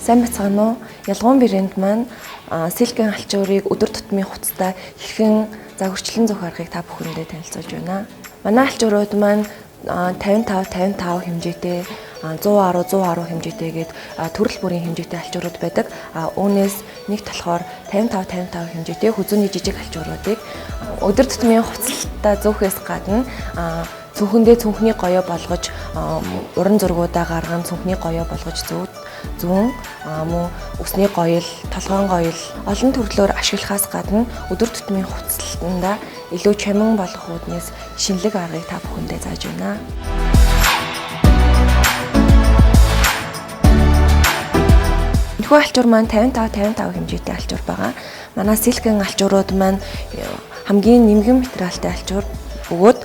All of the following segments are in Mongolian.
Сайн бацгаана уу? Ялгуун брэнд маань силикон алчуурыг өдөр тутмын хувцастай хэрхэн загварчлан зөөх аргыг та бүхэндээ танилцуулж байна. Манай алчуурууд маань 55 хэмжээтэй 110 хэмжээтэйгээд төрөл бүрийн хэмжээтэй алчуурууд байдаг. Үүнээс нэг болохоор 55 хэмжээтэй хүзүүний жижиг алчууруудыг өдөр тутмын хувцастай зөөхөөс гадна цүнхэндээ цүнхний гоёо болгож уран зургуудаа гарган цүнхний гоёо болгож зүүн мөн өсний гоёл, толгойн гоёл олон төрлөөр ашиглахаас гадна өдөр тутмын хувцаслалтанда илүү чамин болгох үүднээс шинэлэг аргыг та бүхэндээ зааж байна. Энэхүү алчуур маань 55 хэмжээтэй алчуур байгаа. Манай силикон алчуурууд маань хамгийн нэмгэн материалтай алчуур бөгөөд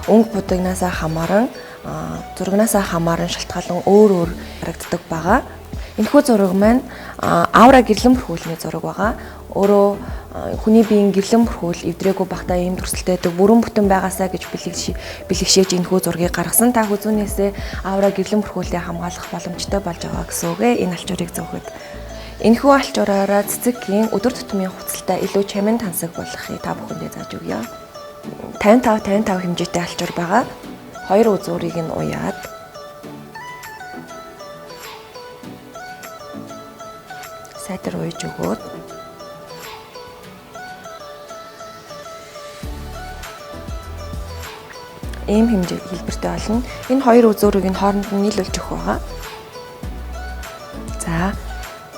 өнгө будагнаасаа хамааран зурагнаасаа хамааран шалтгаалan өөр харагддаг байгаа. Энэхүү зураг маань аура гэрлэн бүрхүүлний зураг байгаа. Өөрөө хүний биеийн гэрлэн бүрхүүл эвдрээгүй багтаа ийм төрсөлтэй бүрэн бүтэн байгаасаа гэж бэлэгшээж энэхүү зургийг гаргасан. Та хүзүүнээсээ аура гэрлэн бүрхүүлээ хамгаалах боломжтой болж байгаа гэсэн үг ээ энэ алчуурыг зөөхөд. Энэхүү алчуураараа цэцгийн өдөр тутмын хувцастай илүү чамин тансаг болгохыг та бүхэндээ зааж өгье. 55 хэмжээтэй алчуур байгаа. Хоёр үзүүрийг нь уяад сайтар уйж өгөөд ийм хэмжээ хэлбэртэй болно. Энэ хоёр үзүүрийг нь хооронд нь нийлүүлж өгөх байгаа. За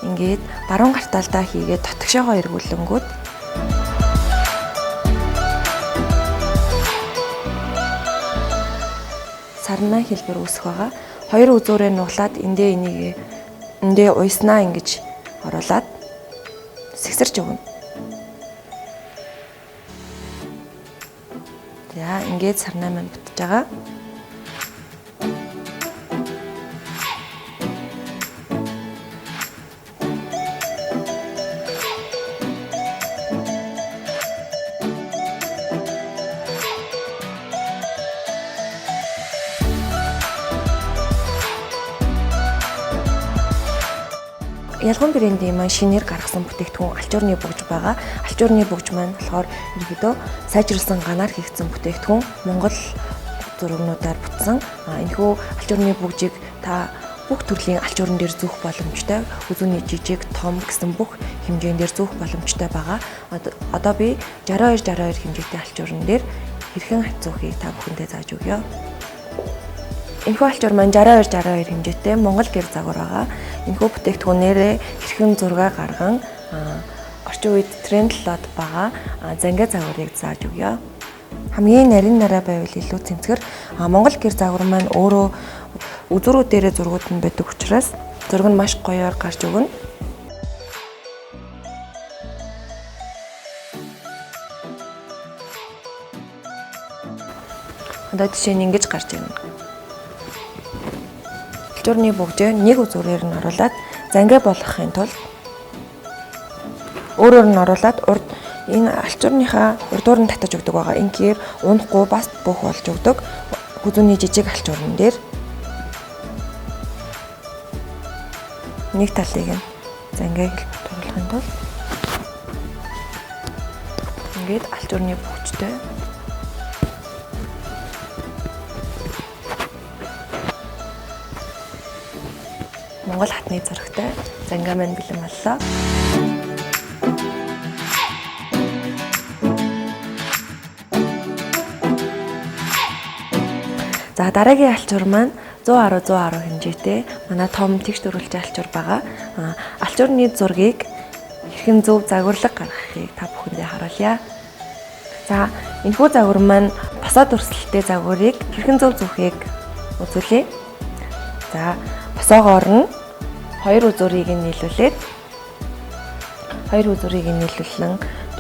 ингээд баруун гартаалдаа хийгээд дотгошоогоо эргүүлэнгүүт сарнаа хэлбэр үүсэх байгаа. Хоёр үзүүрээ нуглаад эндээ уйснаа ингэж оруулаад сэгсэрч өгнө. За ингээд сарнаа маань бүтэж байгаа. Ялгуун брендийн маань шинээр гаргасан бүтээгдэхүүн алчуурны бүгж байгаа. Алчуурны бүгж маань болохоор ерөнхийдөө сайжруулсан ганаар хийгдсэн бүтээгдэхүүн Монгол зурагнуудаар бүтсэн. Энэхүү алчуурны бүгжийг та бүх төрлийн алчуурн дээр зөөх боломжтой. Хүзүүний жижиг, том гэсэн бүх хэмжээнд дээр зөөх боломжтой байгаа. Одоо би 62 хэмжээтэй алчуурн дээр хэрхэн зөөхийг та бүхэндээ зааж өгье. Энэхүү алчуур маань 62 хэмжээтэй Монгол гэр загвар байгаа. Энэхүү бүтээгдэхүүнээрээ хэрхэн зураг гарган орчин үед трендлоод байгаа зангаа загварыг зааж өгье. Хамгийн нарийн нараа байвал илүү цэмцгэр Монгол гэр загвар маань өөрөө үзүүрүүдээрээ зургууд нь байдаг учраас зураг нь маш гоёор гарч өгнө. Одоо жишээ нь ингэж гарч ирнэ. Алчуурны бүгжээ нэг үзүүрээр нь оруулаад зангаа болгохын тулд өөрөөр нь оруулаад энэ алчуурныхаа урдуур нь татаж өгдөг байгаа. Ингээр унахгүй бас бөх болж өгдөг. Хүзүүний жижиг алчуурн дээр нэг талыг нь зангаа хэлбэрлэхин тулд ингээд алчуурны бүгжтэй Монгол хатны зурагтай зангаа маань бэлэн боллоо. За дараагийн алчуур маань 110 хэмжээтэй манай том тэгш дөрвөлжин алчуур байгаа. Алчуурны зургийг хэрхэн зөв загварлаг гаргахыг та бүхэндээ харуулъя. За энэхүү загвар маань босоод өрсөлттэй загварыг хэрхэн зөв зөөхийг үзүүлье. За босоогоор нь хоёр үзүүрийг нийлүүлээд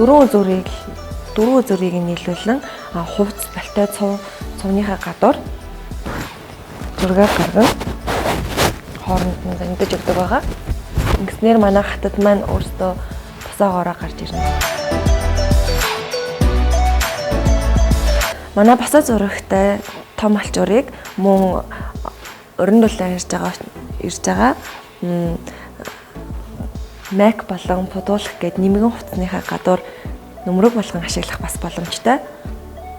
дөрвөн үзүүрийг нийлүүлэн хувцс балтай цувныхаа гадуур зураг гарган хооронд нь зангидж өгдөг байгаа. Ингэснээр манай хатад маань өөртөө босоогоороо гарч ирнэ. Манай босоо зурагтай том алчуурыг мөн өрн дулаан ирж байгаа MAC болон пудуулах гээд нэмгэн хувцсныхаа гадуур нөмрөг болгон ашиглах бас боломжтой.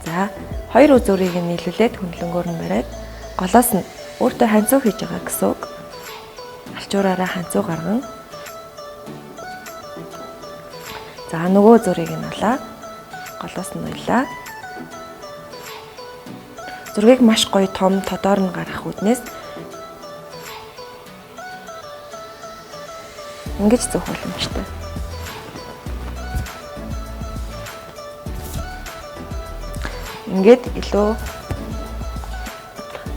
За, хоёр үзүүрийг нийлүүлээд хөндлөнгөөр нь бариад голоос нь өөртөө ханцуу хийж байгаа гэсэн үг. Алчуураараа ханцуу гарган. За, нөгөө зүрийг нь авлаа. Голоос нь уйлаа. Зургийг маш гоё том тодоор нь гаргах үүднээс ингэж зөөх боломжтой. Ингээд илүү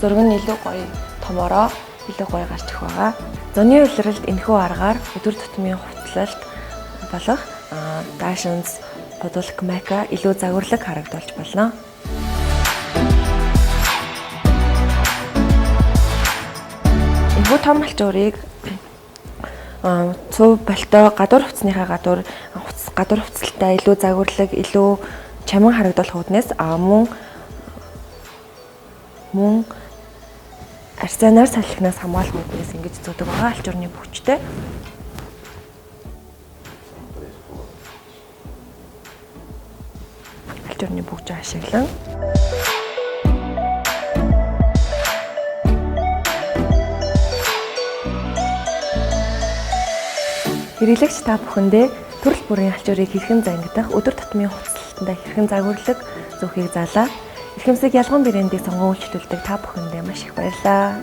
зураг нь илүү гоё томороо илүү гоё гарч ирэх байгаа. Зуны улиралд энэхүү аргаар өдөр тутмын хувцлалт болох Dashens пудуулах MAC илүү загварлаг харагдуулж болно. Энэхүү том алчуурыг цөв болтой гадуур хувцсныхаа гадуур хувцалтай илүү загварлаг илүү чаман харагдуулах үүднээс мөн арсенаар салхинаас хамгаалах үүднээс ингэж зүүдэг байгаа алчуурны бүгчтэй. Алчуурны бүгж ашиглан хэрэглэгч та бүхэндээ төрөл бүрийн алчуурыг хэрхэн зангидах, өдөр тутмын хувцлалтанд хэрхэн загварлаг зөөхийг заалаа. Эрхэмсэг ялган брэндийг сонгон үйлчлүүлдэг та бүхэндээ маш их баярлалаа.